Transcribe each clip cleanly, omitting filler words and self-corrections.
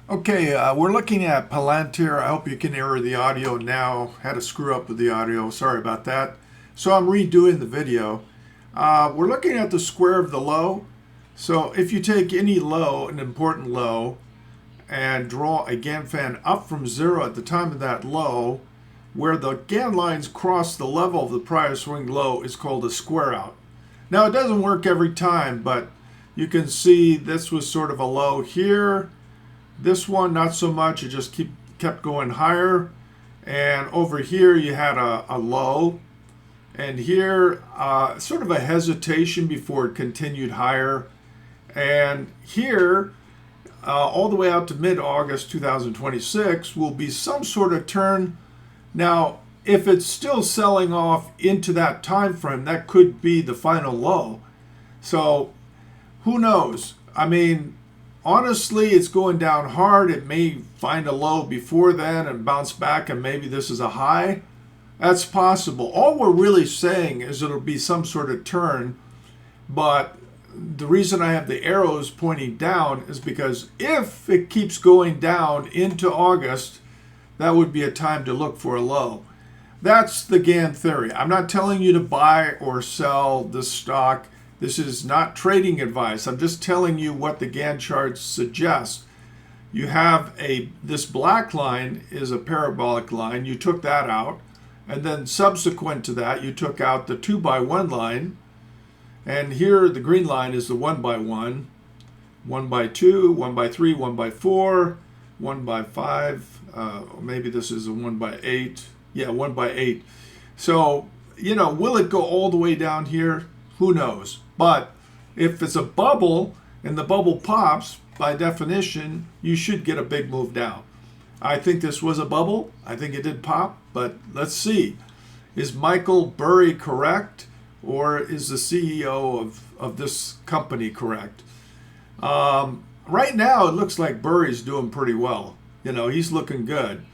Okay, we're looking at PLTR. I hope you can hear the audio now. Had a screw up with the audio. Sorry about that. So I'm redoing the video. We're looking at the square of the low. So if you take any low, an important low, and draw a Gann fan up from zero at the time of that low, where the Gann lines cross the level of the prior swing low is called a square out. Now it doesn't work every time, but you can see this was sort of a low here. This one, not so much. It just kept going higher. And over here, you had a low. And here, sort of a hesitation before it continued higher. And here, all the way out to mid-August 2026, will be some sort of turn. Now, if it's still selling off into that time frame, that could be the final low. So, who knows? I mean, honestly, it's going down hard. It may find a low before then and bounce back, and maybe this is a high. That's possible. All we're really saying is it'll be some sort of turn, but the reason I have the arrows pointing down is because if it keeps going down into August, that would be a time to look for a low. That's the Gann theory. I'm not telling you to buy or sell this stock. This is not trading advice. I'm just telling you what the Gann charts suggest. You have this black line is a parabolic line. You took that out. And then subsequent to that, you took out the 2x1 line. And here the green line is the 1x1, 1x2, 1x3, 1x4, 1x5. Maybe this is a 1x8. Yeah, 1x8. So, will it go all the way down here? Who knows? But if it's a bubble and the bubble pops, by definition, you should get a big move down. I think this was a bubble. I think it did pop, but let's see. Is Michael Burry correct, or is the CEO of this company correct? Right now, it looks like Burry's doing pretty well. He's looking good.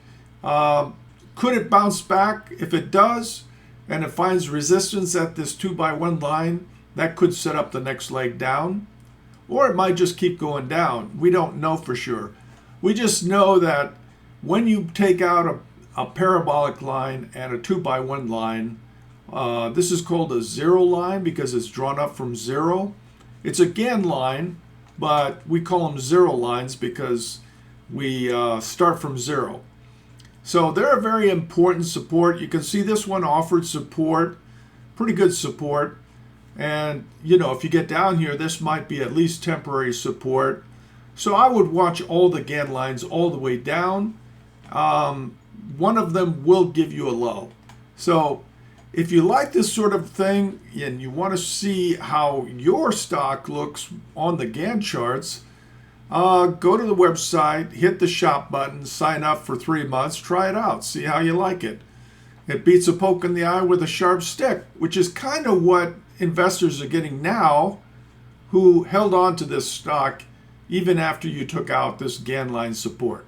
Could it bounce back? If it does, and it finds resistance at this 2x1 line, that could set up the next leg down, or it might just keep going down. We don't know for sure. We just know that when you take out a parabolic line and a 2x1 line, this is called a zero line because it's drawn up from zero. It's a Gann line, but we call them zero lines because we start from zero. So they're a very important support. You can see this one offered support, pretty good support. And, if you get down here, this might be at least temporary support. So I would watch all the Gann lines all the way down. One of them will give you a low. So if you like this sort of thing and you want to see how your stock looks on the Gann charts, go to the website, hit the shop button, sign up for 3 months, try it out, see how you like it. It beats a poke in the eye with a sharp stick, which is kind of what investors are getting now who held on to this stock even after you took out this Gann line support.